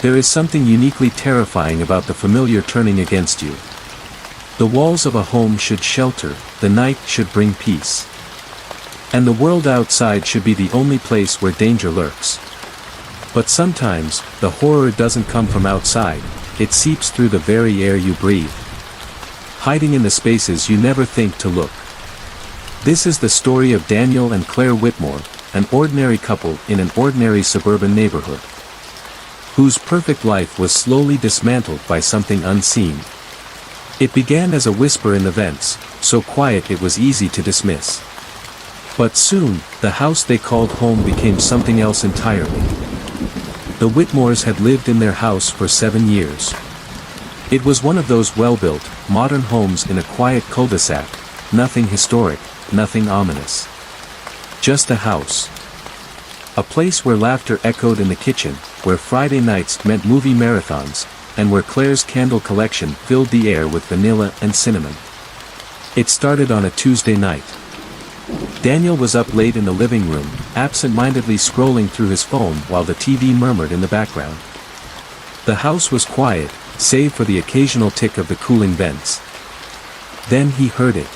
There is something uniquely terrifying about the familiar turning against you. The walls of a home should shelter, the night should bring peace. And the world outside should be the only place where danger lurks. But sometimes, the horror doesn't come from outside, it seeps through the very air you breathe. Hiding in the spaces you never think to look. This is the story of Daniel and Claire Whitmore, an ordinary couple in an ordinary suburban neighborhood, whose perfect life was slowly dismantled by something unseen. It began as a whisper in the vents, so quiet it was easy to dismiss. But soon, the house they called home became something else entirely. The Whitmores had lived in their house for 7 years. It was one of those well-built, modern homes in a quiet cul-de-sac, nothing historic, nothing ominous. Just a house. A place where laughter echoed in the kitchen, where Friday nights meant movie marathons, and where Claire's candle collection filled the air with vanilla and cinnamon. It started on a Tuesday night. Daniel was up late in the living room, absent-mindedly scrolling through his phone while the TV murmured in the background. The house was quiet, save for the occasional tick of the cooling vents. Then he heard it.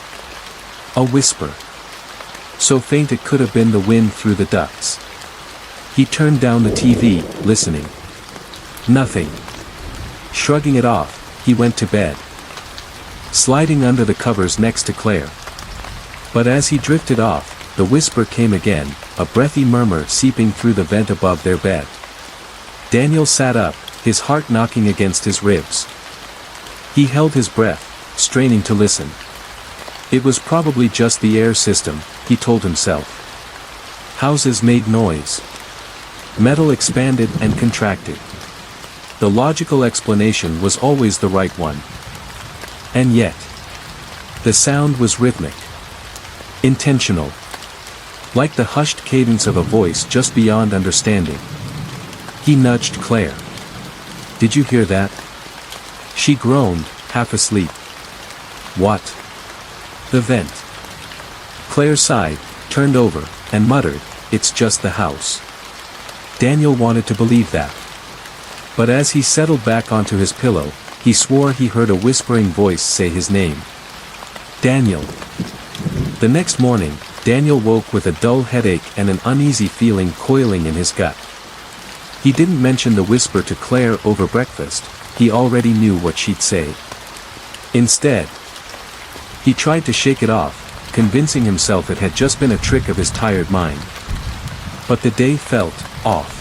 A whisper. So faint it could have been the wind through the ducts. He turned down the TV, listening. Nothing. Shrugging it off, he went to bed, sliding under the covers next to Claire. But as he drifted off, the whisper came again, a breathy murmur seeping through the vent above their bed. Daniel sat up, his heart knocking against his ribs. He held his breath, straining to listen. It was probably just the air system, he told himself. Houses made noise. Metal expanded and contracted. The logical explanation was always the right one. And yet, the sound was rhythmic. Intentional. Like the hushed cadence of a voice just beyond understanding. He nudged Claire. "Did you hear that?" She groaned, half asleep. "What?" "The vent." Claire sighed, turned over, and muttered, "It's just the house." Daniel wanted to believe that. But as he settled back onto his pillow, he swore he heard a whispering voice say his name. Daniel. The next morning, Daniel woke with a dull headache and an uneasy feeling coiling in his gut. He didn't mention the whisper to Claire over breakfast, he already knew what she'd say. Instead, he tried to shake it off, convincing himself it had just been a trick of his tired mind. But the day felt off.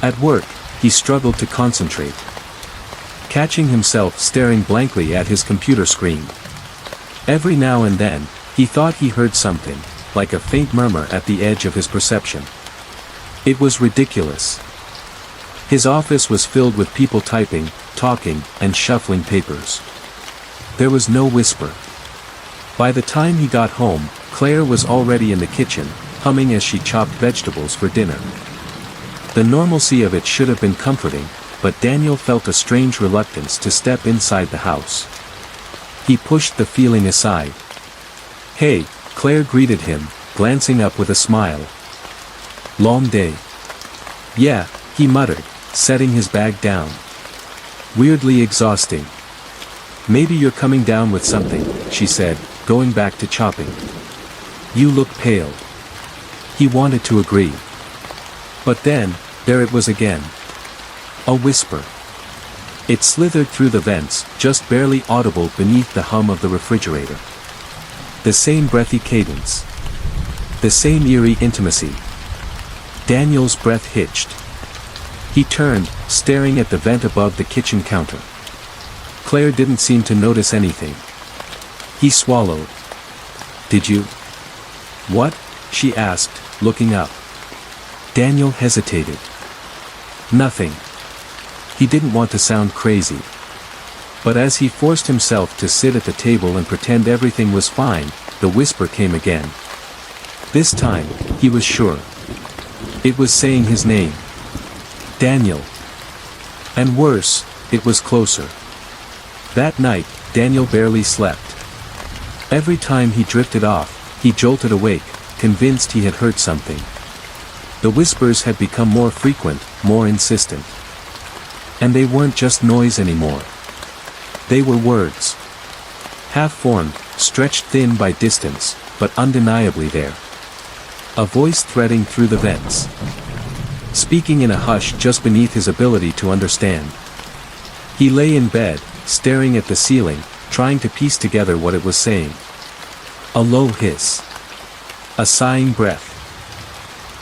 At work, he struggled to concentrate, catching himself staring blankly at his computer screen. Every now and then, he thought he heard something, like a faint murmur at the edge of his perception. It was ridiculous. His office was filled with people typing, talking, and shuffling papers. There was no whisper. By the time he got home, Claire was already in the kitchen, humming as she chopped vegetables for dinner. The normalcy of it should have been comforting, but Daniel felt a strange reluctance to step inside the house. He pushed the feeling aside. "Hey," Claire greeted him, glancing up with a smile. "Long day." "Yeah," he muttered, setting his bag down. "Weirdly exhausting." "Maybe you're coming down with something," she said, going back to chopping. "You look pale." He wanted to agree. But then, there it was again. A whisper. It slithered through the vents, just barely audible beneath the hum of the refrigerator. The same breathy cadence. The same eerie intimacy. Daniel's breath hitched. He turned, staring at the vent above the kitchen counter. Claire didn't seem to notice anything. He swallowed. "Did you?" "What?" she asked, looking up. Daniel hesitated. "Nothing." He didn't want to sound crazy. But as he forced himself to sit at the table and pretend everything was fine, the whisper came again. This time, he was sure. It was saying his name. Daniel. And worse, it was closer. That night, Daniel barely slept. Every time he drifted off, he jolted awake, convinced he had heard something. The whispers had become more frequent, more insistent. And they weren't just noise anymore. They were words. Half-formed, stretched thin by distance, but undeniably there. A voice threading through the vents. Speaking in a hush just beneath his ability to understand. He lay in bed, staring at the ceiling, trying to piece together what it was saying. A low hiss. A sighing breath.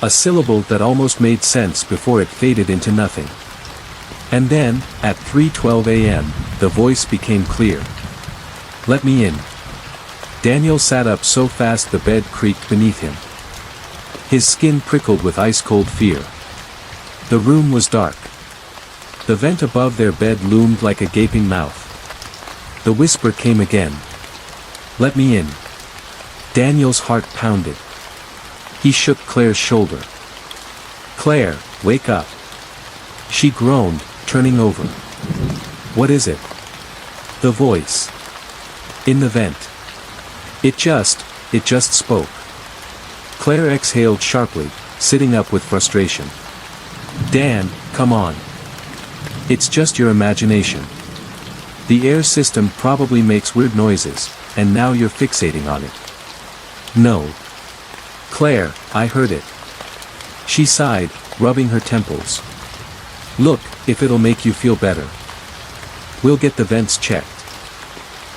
A syllable that almost made sense before it faded into nothing. And then, at 3:12 a.m., the voice became clear. "Let me in." Daniel sat up so fast the bed creaked beneath him. His skin prickled with ice-cold fear. The room was dark. The vent above their bed loomed like a gaping mouth. The whisper came again. "Let me in." Daniel's heart pounded. He shook Claire's shoulder. "Claire, wake up." She groaned, turning over. "What is it?" The voice. In the vent. It just spoke. Claire exhaled sharply, sitting up with frustration. "Dan, come on. It's just your imagination. The air system probably makes weird noises, and now you're fixating on it." "No. Claire, I heard it." She sighed, rubbing her temples. "Look, if it'll make you feel better. We'll get the vents checked.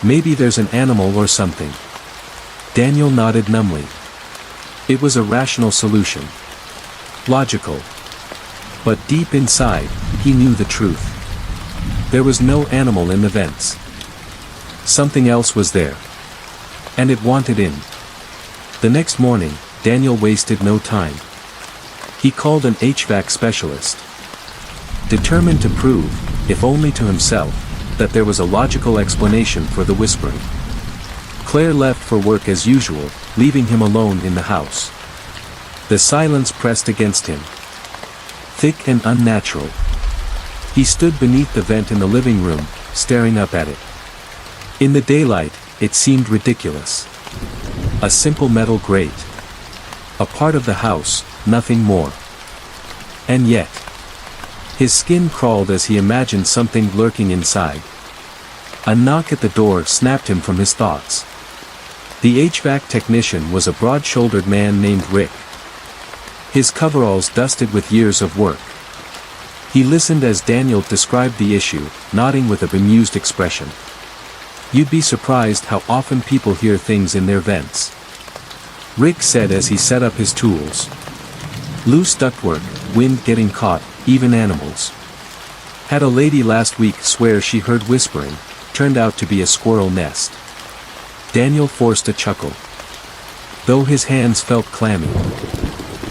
Maybe there's an animal or something." Daniel nodded numbly. It was a rational solution. Logical. But deep inside, he knew the truth. There was no animal in the vents. Something else was there. And it wanted in. The next morning, Daniel wasted no time. He called an HVAC specialist. Determined to prove, if only to himself, that there was a logical explanation for the whispering. Claire left for work as usual, leaving him alone in the house. The silence pressed against him. Thick and unnatural. He stood beneath the vent in the living room, staring up at it. In the daylight, it seemed ridiculous. A simple metal grate. A part of the house, nothing more. And yet, his skin crawled as he imagined something lurking inside. A knock at the door snapped him from his thoughts. The HVAC technician was a broad-shouldered man named Rick. His coveralls dusted with years of work. He listened as Daniel described the issue, nodding with a bemused expression. "You'd be surprised how often people hear things in their vents," Rick said as he set up his tools. "Loose ductwork, wind getting caught, even animals. Had a lady last week swear she heard whispering, turned out to be a squirrel nest." Daniel forced a chuckle. Though his hands felt clammy.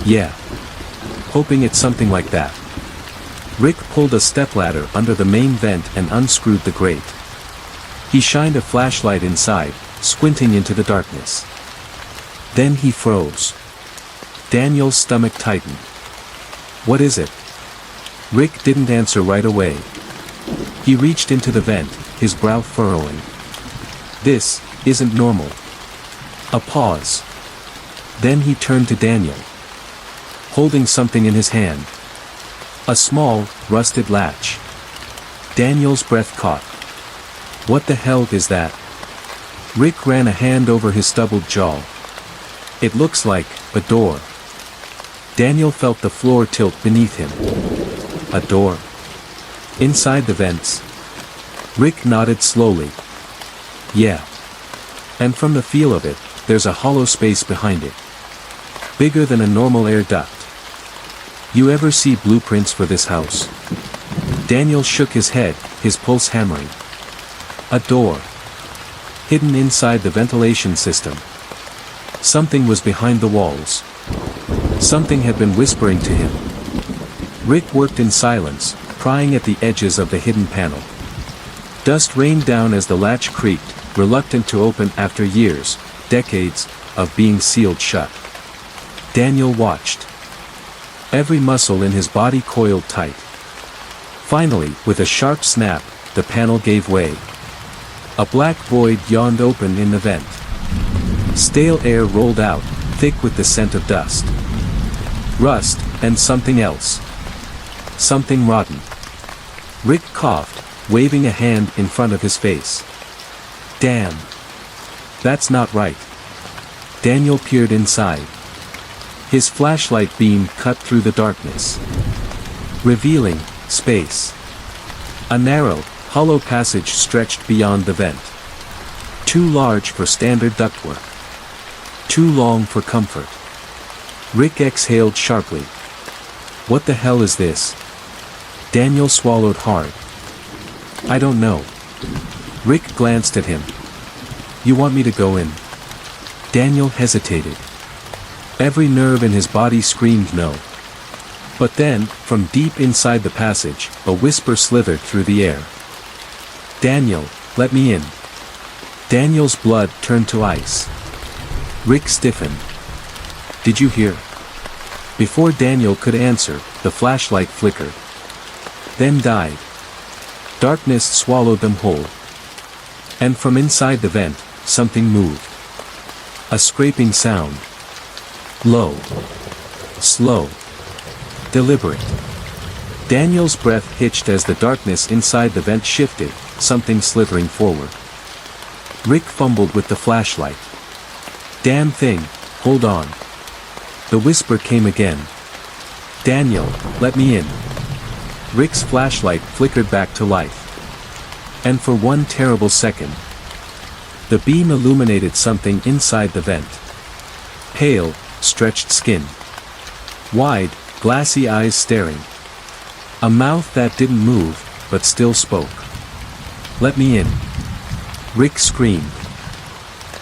"Yeah. Hoping it's something like that." Rick pulled a stepladder under the main vent and unscrewed the grate. He shined a flashlight inside, squinting into the darkness. Then he froze. Daniel's stomach tightened. "What is it?" Rick didn't answer right away. He reached into the vent, his brow furrowing. "This isn't normal." A pause. Then he turned to Daniel. Holding something in his hand. A small, rusted latch. Daniel's breath caught. "What the hell is that?" Rick ran a hand over his stubbled jaw. "It looks like a door." Daniel felt the floor tilt beneath him. A door? Inside the vents? Rick nodded slowly. "Yeah. And from the feel of it, there's a hollow space behind it. Bigger than a normal air duct. You ever see blueprints for this house?" Daniel shook his head, his pulse hammering. A door. Hidden inside the ventilation system. Something was behind the walls. Something had been whispering to him. Rick worked in silence, prying at the edges of the hidden panel. Dust rained down as the latch creaked, reluctant to open after years, decades, of being sealed shut. Daniel watched. Every muscle in his body coiled tight. Finally, with a sharp snap, the panel gave way. A black void yawned open in the vent. Stale air rolled out, thick with the scent of dust. Rust, and something else. Something rotten. Rick coughed, waving a hand in front of his face. Damn. That's not right. Daniel peered inside. His flashlight beam cut through the darkness, revealing space. A narrow, hollow passage stretched beyond the vent. Too large for standard ductwork. Too long for comfort. Rick exhaled sharply. What the hell is this? Daniel swallowed hard. I don't know. Rick glanced at him. You want me to go in? Daniel hesitated. Every nerve in his body screamed no. But then, from deep inside the passage, a whisper slithered through the air. Daniel, let me in. Daniel's blood turned to ice. Rick stiffened. Did you hear? Before Daniel could answer, the flashlight flickered. Then died. Darkness swallowed them whole. And from inside the vent, something moved. A scraping sound. Low. Slow. Deliberate. Daniel's breath hitched as the darkness inside the vent shifted, something slithering forward. Rick fumbled with the flashlight. Damn thing, hold on. The whisper came again. Daniel, let me in. Rick's flashlight flickered back to life. And for one terrible second, the beam illuminated something inside the vent. Pale, stretched skin. Wide, glassy eyes staring. A mouth that didn't move, but still spoke. Let me in. Rick screamed.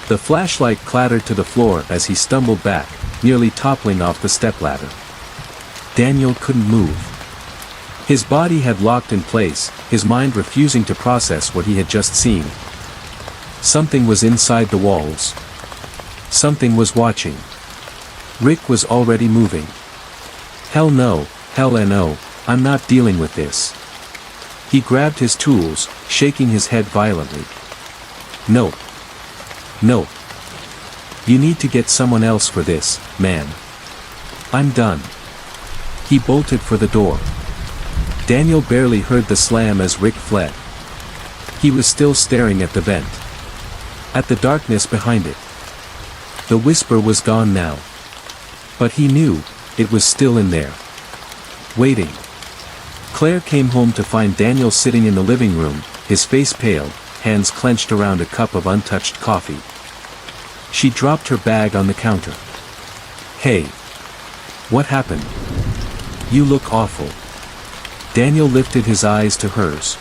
The flashlight clattered to the floor as he stumbled back, nearly toppling off the stepladder. Daniel couldn't move. His body had locked in place, his mind refusing to process what he had just seen. Something was inside the walls. Something was watching. Rick was already moving. Hell no, I'm not dealing with this. He grabbed his tools, shaking his head violently. Nope. Nope. You need to get someone else for this, man. I'm done. He bolted for the door. Daniel barely heard the slam as Rick fled. He was still staring at the vent. At the darkness behind it. The whisper was gone now. But he knew, it was still in there. Waiting. Claire came home to find Daniel sitting in the living room, his face pale, hands clenched around a cup of untouched coffee. She dropped her bag on the counter. Hey. What happened? You look awful. Daniel lifted his eyes to hers.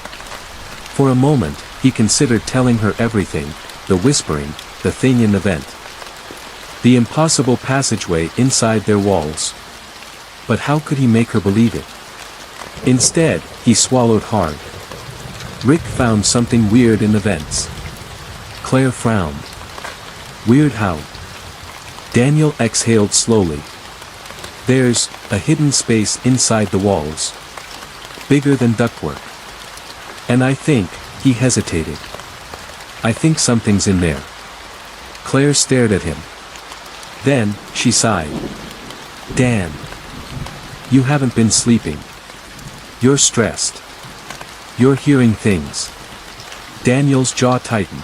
For a moment, he considered telling her everything, the whispering, the thing in the vent. The impossible passageway inside their walls. But how could he make her believe it? Instead, he swallowed hard. Rick found something weird in the vents. Claire frowned. Weird how? Daniel exhaled slowly. There's a hidden space inside the walls. Bigger than ductwork. And I think, he hesitated. I think something's in there. Claire stared at him. Then, she sighed. Dan. You haven't been sleeping. You're stressed. You're hearing things. Daniel's jaw tightened.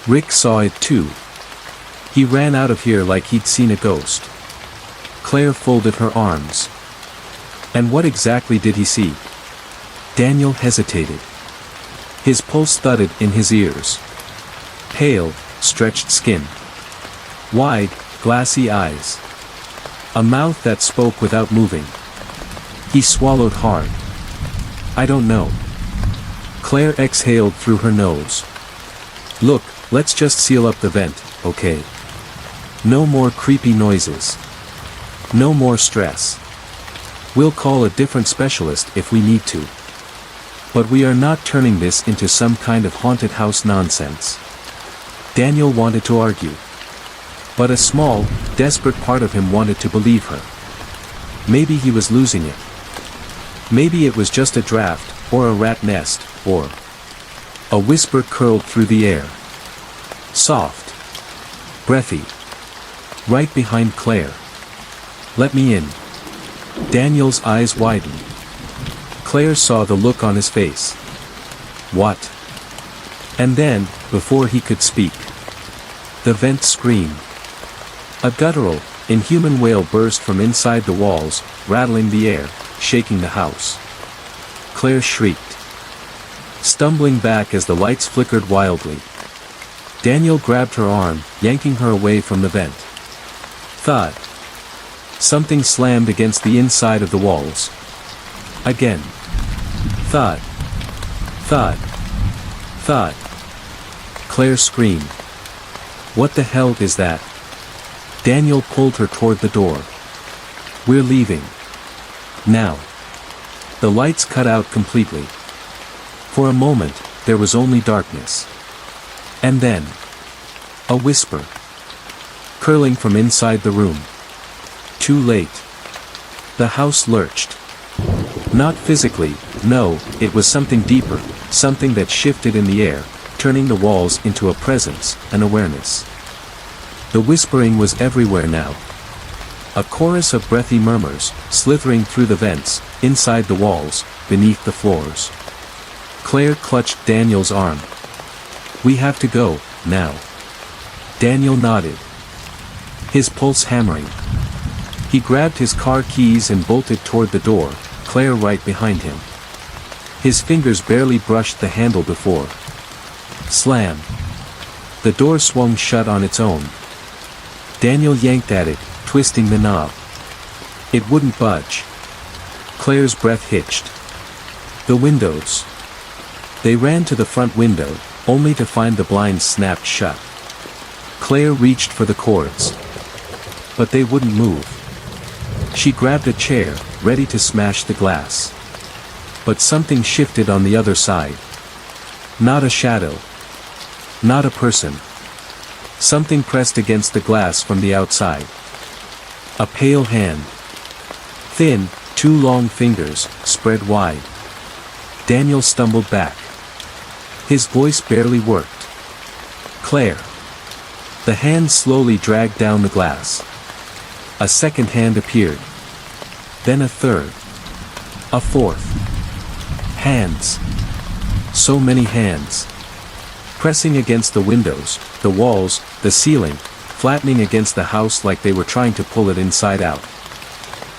Rick saw it too. He ran out of here like he'd seen a ghost. Claire folded her arms. And what exactly did he see? Daniel hesitated. His pulse thudded in his ears. Pale, stretched skin. Wide, glassy eyes. A mouth that spoke without moving. He swallowed hard. I don't know. Claire exhaled through her nose. Look, let's just seal up the vent, okay? No more creepy noises. No more stress. We'll call a different specialist if we need to. But we are not turning this into some kind of haunted house nonsense. Daniel wanted to argue. But a small, desperate part of him wanted to believe her. Maybe he was losing it. Maybe it was just a draft, or a rat nest, or... A whisper curled through the air. Soft. Breathy. Right behind Claire. Let me in. Daniel's eyes widened. Claire saw the look on his face. What? And then, before he could speak, the vent screamed. A guttural, inhuman wail burst from inside the walls, rattling the air, shaking the house. Claire shrieked, stumbling back as the lights flickered wildly. Daniel grabbed her arm, yanking her away from the vent. Thud. Something slammed against the inside of the walls. Again. Thud. Thud. Thud. Claire screamed. What the hell is that? Daniel pulled her toward the door. We're leaving. Now. The lights cut out completely. For a moment, there was only darkness. And then, a whisper, curling from inside the room. Too late. The house lurched. Not physically, no, it was something deeper, something that shifted in the air, turning the walls into a presence, an awareness. The whispering was everywhere now. A chorus of breathy murmurs, slithering through the vents, inside the walls, beneath the floors. Claire clutched Daniel's arm. We have to go, now. Daniel nodded, his pulse hammering. He grabbed his car keys and bolted toward the door, Claire right behind him. His fingers barely brushed the handle before. Slam. The door swung shut on its own. Daniel yanked at it, twisting the knob. It wouldn't budge. Claire's breath hitched. The windows. They ran to the front window, only to find the blinds snapped shut. Claire reached for the cords. But they wouldn't move. She grabbed a chair, ready to smash the glass. But something shifted on the other side. Not a shadow. Not a person. Something pressed against the glass from the outside. A pale hand. Thin, two long fingers, spread wide. Daniel stumbled back. His voice barely worked. Claire. The hand slowly dragged down the glass. A second hand appeared. Then a third. A fourth. Hands. So many hands. Pressing against the windows, the walls, the ceiling, flattening against the house like they were trying to pull it inside out.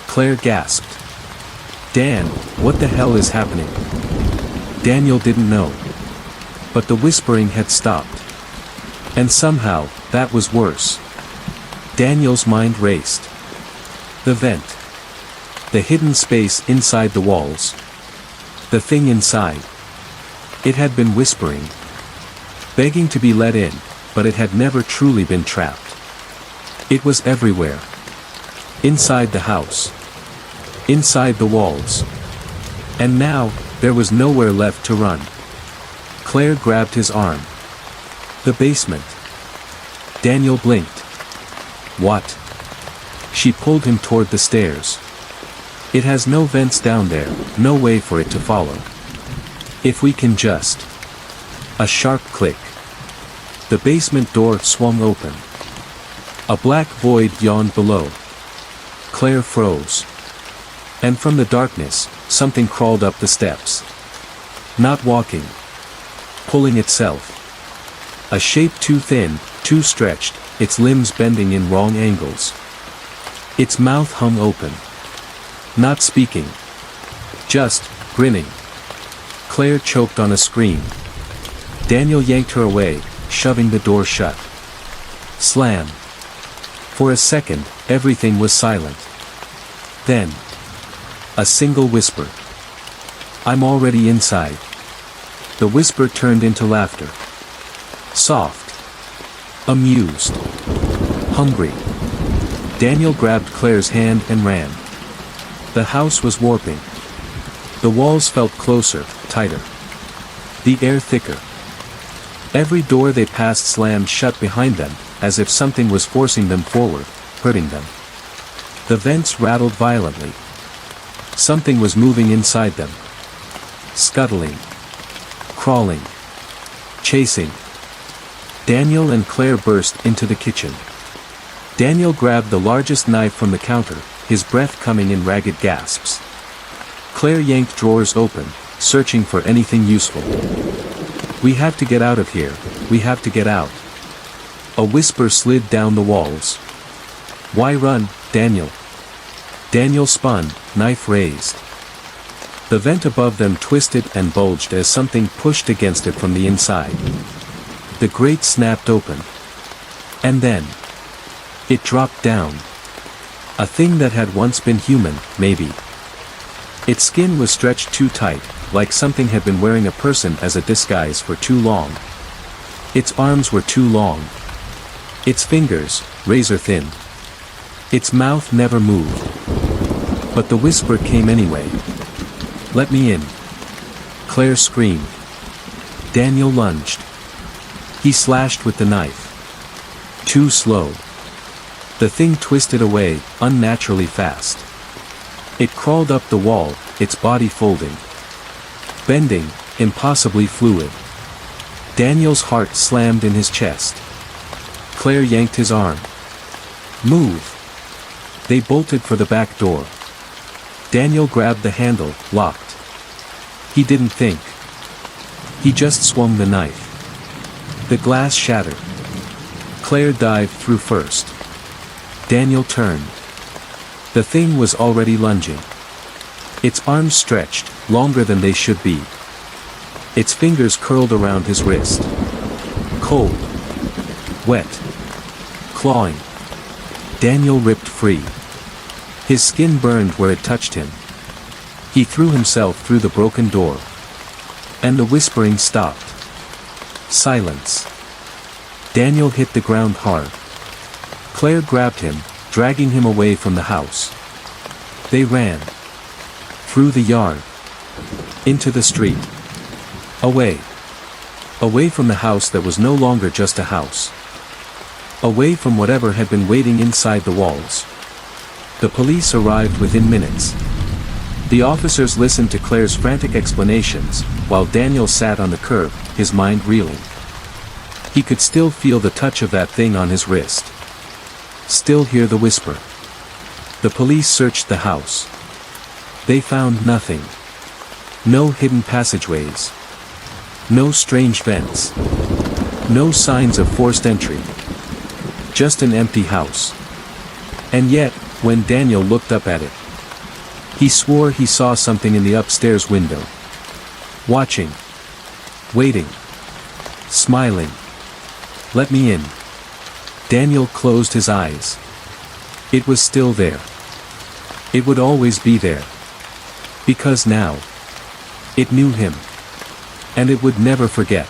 Claire gasped. Dan, what the hell is happening? Daniel didn't know. But the whispering had stopped. And somehow, that was worse. Daniel's mind raced. The vent. The hidden space inside the walls. The thing inside. It had been whispering. Begging to be let in, but it had never truly been trapped. It was everywhere. Inside the house. Inside the walls. And now, there was nowhere left to run. Claire grabbed his arm. The basement. Daniel blinked. What? She pulled him toward the stairs. It has no vents down there, no way for it to follow. If we can just... A sharp click. The basement door swung open. A black void yawned below. Claire froze. And from the darkness, something crawled up the steps. Not walking. Pulling itself. A shape too thin, too stretched, its limbs bending in wrong angles. Its mouth hung open. Not speaking. Just, grinning. Claire choked on a scream. Daniel yanked her away, shoving the door shut. Slam. For a second, everything was silent. Then. A single whisper. I'm already inside. The whisper turned into laughter. Soft. Amused. Hungry. Daniel grabbed Claire's hand and ran. The house was warping. The walls felt closer, tighter. The air thicker. Every door they passed slammed shut behind them, as if something was forcing them forward, hurting them. The vents rattled violently. Something was moving inside them. Scuttling. Crawling. Chasing. Daniel and Claire burst into the kitchen. Daniel grabbed the largest knife from the counter, his breath coming in ragged gasps. Claire yanked drawers open, searching for anything useful. We have to get out of here, we have to get out. A whisper slid down the walls. Why run, Daniel? Daniel spun, knife raised. The vent above them twisted and bulged as something pushed against it from the inside. The grate snapped open. And then, it dropped down. A thing that had once been human, maybe. Its skin was stretched too tight, like something had been wearing a person as a disguise for too long. Its arms were too long. Its fingers, razor thin. Its mouth never moved. But the whisper came anyway. Let me in. Claire screamed. Daniel lunged. He slashed with the knife. Too slow. The thing twisted away, unnaturally fast. It crawled up the wall, its body folding. Bending, impossibly fluid. Daniel's heart slammed in his chest. Claire yanked his arm. Move. They bolted for the back door. Daniel grabbed the handle, locked. He didn't think. He just swung the knife. The glass shattered. Claire dived through first. Daniel turned. The thing was already lunging. Its arms stretched, longer than they should be. Its fingers curled around his wrist. Cold. Wet. Clawing. Daniel ripped free. His skin burned where it touched him. He threw himself through the broken door. And the whispering stopped. Silence. Daniel hit the ground hard. Claire grabbed him, dragging him away from the house. They ran. Through the yard. Into the street. Away. Away from the house that was no longer just a house. Away from whatever had been waiting inside the walls. The police arrived within minutes. The officers listened to Claire's frantic explanations, while Daniel sat on the curb, his mind reeling. He could still feel the touch of that thing on his wrist. Still hear the whisper. The police searched the house. They found nothing. No hidden passageways. No strange vents. No signs of forced entry. Just an empty house. And yet, when Daniel looked up at it, he swore he saw something in the upstairs window. Watching. Waiting. Smiling. Let me in. Daniel closed his eyes. It was still there. It would always be there. Because now, it knew him. And it would never forget.